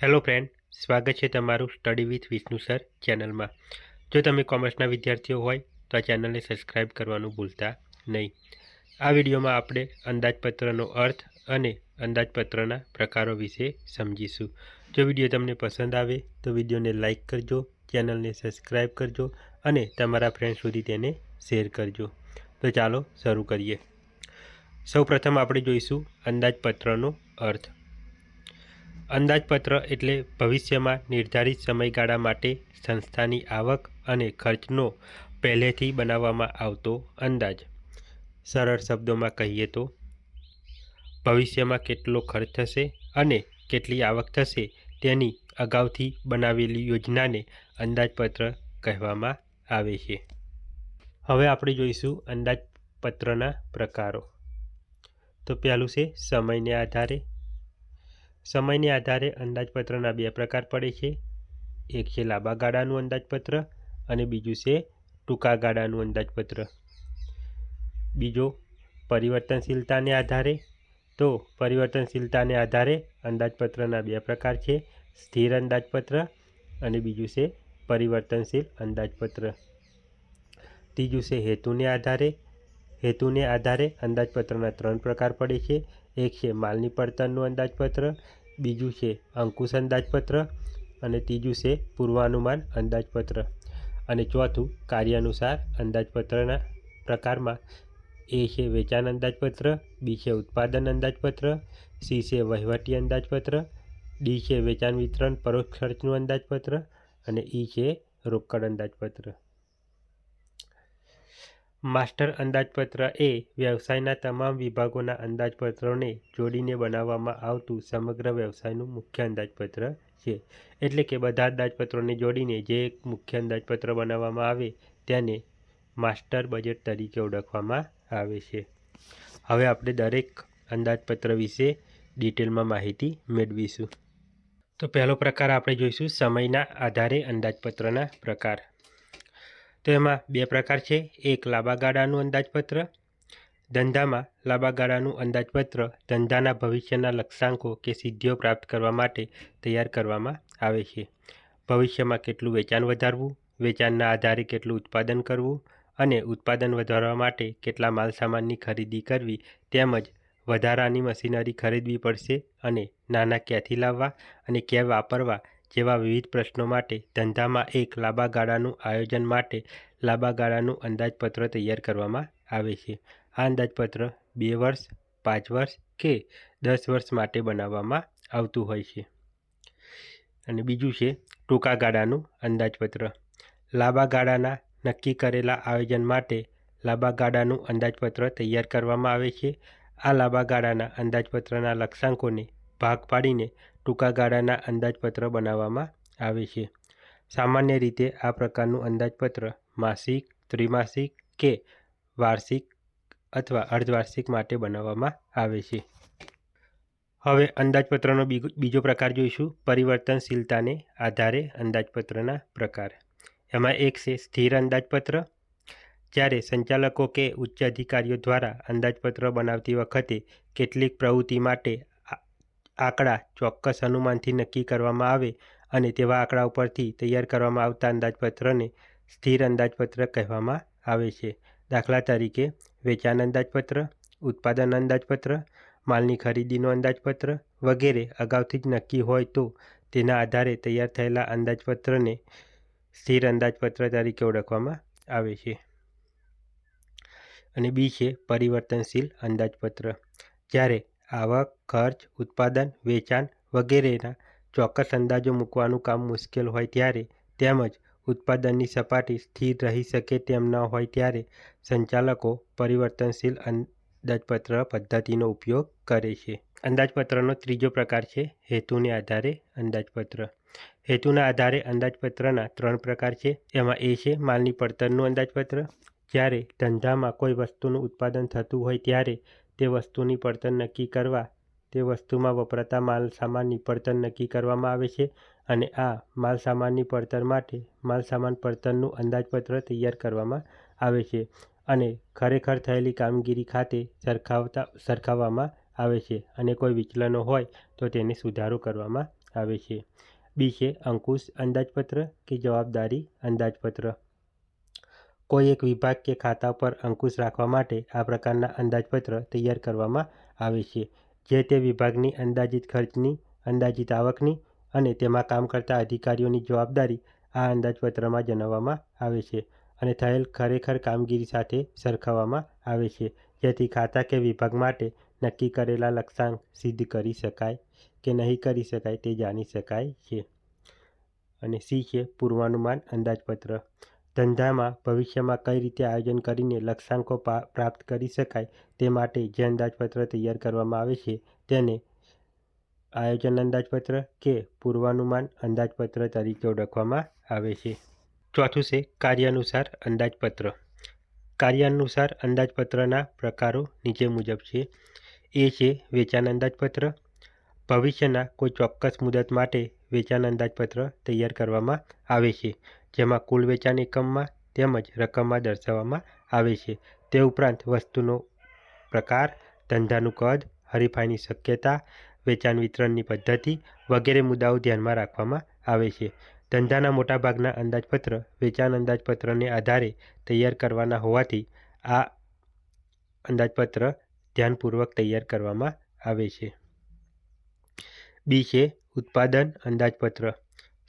Hello friend, સ્વાગત છે તમારું સ્ટડી વિથ વિષ્ણુ સર ચેનલમાં। જો તમે કોમર્સના વિદ્યાર્થીઓ હોય તો આ ચેનલને સબસ્ક્રાઈબ કરવાનું ભૂલતા નહીં। આ વિડીયોમાં આપણે અંદાજપત્રનો અર્થ અને અંદાજપત્રના પ્રકારો વિશે સમજીશું। જો વિડીયો તમને પસંદ આવે તો વિડીયોને લાઇક કરજો, ચેનલને સબસ્ક્રાઈબ કરજો અને તમારા ફ્રેન્ડ સુધી તેને શેર કરજો। તો ચાલો શરૂ કરીએ। સૌપ્રથમ આપણે જોઈશું અંદાજપત્રનો અર્થ। અંદાજપત્ર એટલે ભવિષ્યમાં નિર્ધારિત સમયગાળા માટે સંસ્થાની આવક અને ખર્ચનો પહેલેથી બનાવવામાં આવતો અંદાજ। સરળ શબ્દોમાં કહીએ તો ભવિષ્યમાં કેટલો ખર્ચ થશે અને કેટલી આવક થશે તેની અગાઉથી બનાવેલી યોજનાને અંદાજપત્ર કહેવામાં આવે છે। હવે આપણે જોઈશું અંદાજપત્રના પ્રકારો। તો પહેલું છે સમયને આધારે। સમયને આધારે અંદાજપત્રના બે પ્રકાર પડે છે। એક છે લાંબા ગાળાનું અંદાજપત્ર અને બીજું છે ટૂંકા ગાળાનું અંદાજપત્ર। બીજો પરિવર્તનશીલતાને આધારે। તો પરિવર્તનશીલતાને આધારે અંદાજપત્રના બે પ્રકાર છે, સ્થિર અંદાજપત્ર અને બીજું છે પરિવર્તનશીલ અંદાજપત્ર। ત્રીજું છે હેતુને આધારે। હેતુને આધારે અંદાજપત્રના ત્રણ પ્રકાર પડે છે। એક છે માલની પડતરનું અંદાજપત્ર, બીજું છે અંકુશ અંદાજપત્ર અને ત્રીજું છે પૂર્વાનુમાન અંદાજપત્ર। અને ચોથું કાર્યાનુસાર અંદાજપત્રના પ્રકારમાં એ છે વેચાણ અંદાજપત્ર, બી છે ઉત્પાદન અંદાજપત્ર, સી છે વહીવટી અંદાજપત્ર, ડી છે વેચાણ વિતરણ પરોક્ષ ખર્ચનું અંદાજપત્ર અને ઈ છે રોકડ અંદાજપત્ર। માસ્ટર અંદાજપત્ર એ વ્યવસાયના તમામ વિભાગોના અંદાજપત્રોને જોડીને બનાવવામાં આવતું સમગ્ર વ્યવસાયનું મુખ્ય અંદાજપત્ર છે। એટલે કે બધા અંદાજપત્રોને જોડીને જે એક મુખ્ય અંદાજપત્ર બનાવવામાં આવે તેને માસ્ટર બજેટ તરીકે ઓળખવામાં આવે છે। હવે આપણે દરેક અંદાજપત્ર વિશે ડિટેલમાં માહિતી મેળવીશું। તો પહેલો પ્રકાર આપણે જોઈશું સમયના આધારે અંદાજપત્રના પ્રકાર। તો એમાં બે પ્રકાર છે। એક લાંબા ગાળાનું અંદાજપત્ર। ધંધામાં લાંબા ગાળાનું અંદાજપત્ર ધંધાના ભવિષ્યના લક્ષ્યાંકો કે સિદ્ધિઓ પ્રાપ્ત કરવા માટે તૈયાર કરવામાં આવે છે। ભવિષ્યમાં કેટલું વેચાણ વધારવું, વેચાણના આધારે કેટલું ઉત્પાદન કરવું અને ઉત્પાદન વધારવા માટે કેટલા માલસામાનની ખરીદી કરવી તેમજ વધારાની મશીનરી ખરીદવી પડશે અને નાના ક્યાંથી લાવવા અને ક્યાં વાપરવા જેવા વિવિધ પ્રશ્નો માટે ધંધામાં એક લાંબા ગાળાનું આયોજન માટે લાંબા ગાળાનું અંદાજપત્ર તૈયાર કરવામાં આવે છે। આ અંદાજપત્ર 2 વર્ષ, 5 વર્ષ કે 10 વર્ષ માટે બનાવવામાં આવતું હોય છે। અને બીજું છે ટૂંકા ગાળાનું અંદાજપત્ર। લાંબા ગાળાના નક્કી કરેલા આયોજન માટે લાંબા ગાળાનું અંદાજપત્ર તૈયાર કરવામાં આવે છે। આ લાંબા ગાળાના અંદાજપત્રના લક્ષ્યાંકોને ભાગ પાડીને ટૂંકા ગાળાના અંદાજપત્ર બનાવવામાં આવે છે। સામાન્ય રીતે આ પ્રકારનું અંદાજપત્ર માસિક, ત્રિમાસિક કે વાર્ષિક અથવા અર્ધવાર્ષિક માટે બનાવવામાં આવે છે। હવે અંદાજપત્રનો બીજો પ્રકાર જોઈશું, પરિવર્તનશીલતાને આધારે અંદાજપત્રના પ્રકાર। એમાં એક છે સ્થિર અંદાજપત્ર। જ્યારે સંચાલકો કે ઉચ્ચ અધિકારીઓ દ્વારા અંદાજપત્ર બનાવતી વખતે કેટલીક પ્રવૃત્તિ માટે આંકડા ચોક્કસ અનુમાનથી નક્કી કરવામાં આવે અને તેવા આંકડા ઉપરથી તૈયાર કરવામાં આવતા અંદાજપત્રને સ્થિર અંદાજપત્ર કહેવામાં આવે છે। દાખલા તરીકે વેચાણ અંદાજપત્ર, ઉત્પાદન અંદાજપત્ર, માલની ખરીદીનો અંદાજપત્ર વગેરે અગાઉથી જ નક્કી હોય તો તેના આધારે તૈયાર થયેલા અંદાજપત્રને સ્થિર અંદાજપત્ર તરીકે ઓળખવામાં આવે છે। અને બી છે પરિવર્તનશીલ અંદાજપત્ર। જ્યારે આવક, ખર્ચ, ઉત્પાદન, વેચાણ વગેરેના ચોક્કસ અંદાજો મૂકવાનું કામ મુશ્કેલ હોય ત્યારે તેમજ ઉત્પાદનની સપાટી સ્થિર રહી શકે તેમ ન હોય ત્યારે સંચાલકો પરિવર્તનશીલ અંદાજપત્ર પદ્ધતિનો ઉપયોગ કરે છે। અંદાજપત્રનો ત્રીજો પ્રકાર છે હેતુને આધારે અંદાજપત્ર। હેતુના આધારે અંદાજપત્રના ત્રણ પ્રકાર છે। એમાં એ છે માલની પડતરનું અંદાજપત્ર। જ્યારે ધંધામાં કોઈ વસ્તુનું ઉત્પાદન થતું હોય ત્યારે તે વસ્તુની પડતર નક્કી કરવા તે વસ્તુમાં વપરાતા માલ સામાનની પડતર નક્કી કરવામાં આવે છે અને આ માલ સામાનની પડતર માટે માલ સામાન પડતરનું અંદાજપત્ર તૈયાર કરવામાં આવે છે અને ખરેખર થયેલી કામગીરી ખાતે સરખાવવામાં આવે છે અને કોઈ વિચલનો હોય તો તેને સુધારો કરવામાં આવે છે. બી છે અંકુશ અંદાજપત્ર કે જવાબદારી અંદાજપત્ર. કોઈ એક વિભાગ કે ખાતા પર અંકુશ રાખવા માટે આ પ્રકારના અંદાજપત્ર તૈયાર કરવામાં આવે છે. જે તે વિભાગની અંદાજિત ખર્ચની, અંદાજિત આવકની અને તેમાં કામ કરતા અધિકારીઓની જવાબદારી આ અંદાજપત્રમાં જણાવવામાં આવે છે અને થયેલ ખરેખર કામગીરી સાથે સરખાવવામાં આવે છે, જેથી ખાતા કે વિભાગ માટે નક્કી કરેલા લક્ષ્યાંક સિદ્ધ કરી શકાય કે નહીં કરી શકાય તે જાણી શકાય છે. અને સી છે પૂર્વાનુમાન અંદાજપત્ર. ધંધામાં ભવિષ્યમાં કઈ રીતે આયોજન કરીને લક્ષ્યાંકો પ્રાપ્ત કરી શકાય તે માટે જે અંદાજપત્ર તૈયાર કરવામાં આવે છે તેને આયોજન અંદાજપત્ર કે પૂર્વાનુમાન અંદાજપત્ર તરીકે ઓળખવામાં આવે છે. ચોથું છે કાર્યાનુસાર અંદાજપત્ર. કાર્યાનુસાર અંદાજપત્રના પ્રકારો નીચે મુજબ છે. એ છે વેચાણ અંદાજપત્ર. ભવિષ્યના કોઈ ચોક્કસ મુદત માટે વેચાણ અંદાજપત્ર તૈયાર કરવામાં આવે છે, જેમાં કુલ વેચાણ એકમમાં તેમજ રકમમાં દર્શાવવામાં આવે છે. તે ઉપરાંત વસ્તુનો પ્રકાર, ધંધાનું કદ, હરીફાઈની શક્યતા, વેચાણ વિતરણની પદ્ધતિ વગેરે મુદ્દાઓ ધ્યાનમાં રાખવામાં આવે છે. ધંધાના મોટાભાગના અંદાજપત્ર વેચાણ અંદાજપત્રને આધારે તૈયાર કરવાના હોવાથી આ અંદાજપત્ર ધ્યાનપૂર્વક તૈયાર કરવામાં આવે છે. બી છે ઉત્પાદન અંદાજપત્ર.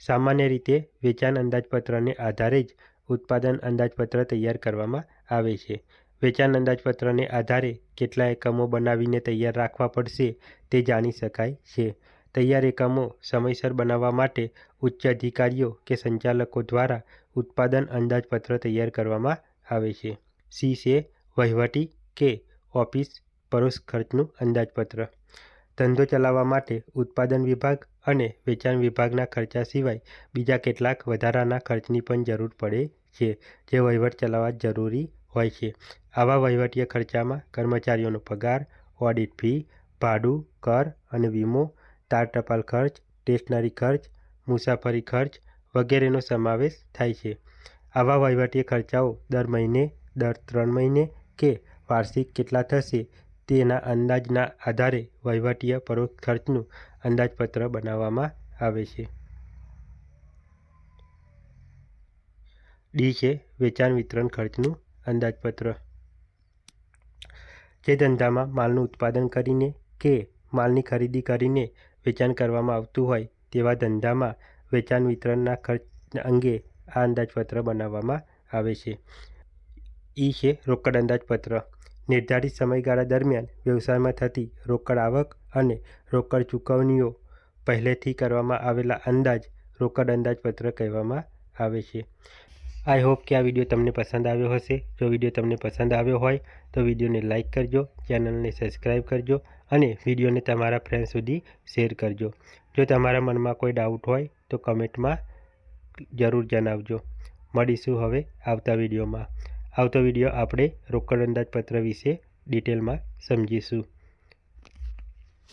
સામાન્ય રીતે વેચાણ અંદાજપત્રને આધારે જ ઉત્પાદન અંદાજપત્ર તૈયાર કરવામાં આવે છે. વેચાણ અંદાજપત્રને આધારે કેટલા એકમો બનાવીને તૈયાર રાખવા પડશે તે જાણી શકાય છે. તૈયાર એકમો સમયસર બનાવવા માટે ઉચ્ચ અધિકારીઓ કે સંચાલકો દ્વારા ઉત્પાદન અંદાજપત્ર તૈયાર કરવામાં આવે છે. સી છે વહીવટી કે ઓફિસ પરોક્ષ ખર્ચનું અંદાજપત્ર. ધંધો ચલાવવા માટે ઉત્પાદન વિભાગ અને વેચાણ વિભાગના ખર્ચા સિવાય બીજા કેટલાક વધારાના ખર્ચની પણ જરૂર પડે છે, જે વહીવટ ચલાવવા જરૂરી હોય છે. આવા વહીવટીય ખર્ચામાં કર્મચારીઓનો પગાર, ઓડિટ ફી, ભાડું, કર અને વીમો, તાર ટપાલ ખર્ચ, સ્ટેશનરી ખર્ચ, મુસાફરી ખર્ચ વગેરેનો સમાવેશ થાય છે. આવા વહીવટીય ખર્ચાઓ દર મહિને, દર 3 મહિને કે વાર્ષિક કેટલા થશે તેના અંદાજના આધારે વહીવટીય પરોક્ષ ખર્ચનું અંદાજપત્ર બનાવવામાં આવે છે. ડી છે વેચાણ વિતરણ ખર્ચનું અંદાજપત્ર. જે ધંધામાં માલનું ઉત્પાદન કરીને કે માલની ખરીદી કરીને વેચાણ કરવામાં આવતું હોય તેવા ધંધામાં વેચાણ વિતરણના ખર્ચ અંગે આ અંદાજપત્ર બનાવવામાં આવે છે. ઈ છે રોકડ અંદાજપત્ર. નિર્ધારિત સમયગાળા દરમિયાન વ્યવસાયમાં થતી રોકડ આવક અને રોકડ ચૂકવણીઓ પહેલેથી કરવામાં આવેલા અંદાજ રોકડ અંદાજપત્ર કહેવામાં આવે છે. આઈ હોપ કે આ વિડીયો તમને પસંદ આવ્યો હશે. જો વિડીયો તમને પસંદ આવ્યો હોય તો વિડીયોને લાઇક કરજો, ચેનલને સબસ્ક્રાઈબ કરજો અને વિડીયોને તમારા ફ્રેન્ડ સુધી શેર કરજો. જો તમારા મનમાં કોઈ ડાઉટ હોય તો કમેન્ટમાં જરૂર જણાવજો. મળીશું હવે આવતા વિડીયોમાં. આવતો વિડીયો આપણે રોકડ અંદાજપત્ર વિશે ડિટેલમાં સમજીશું.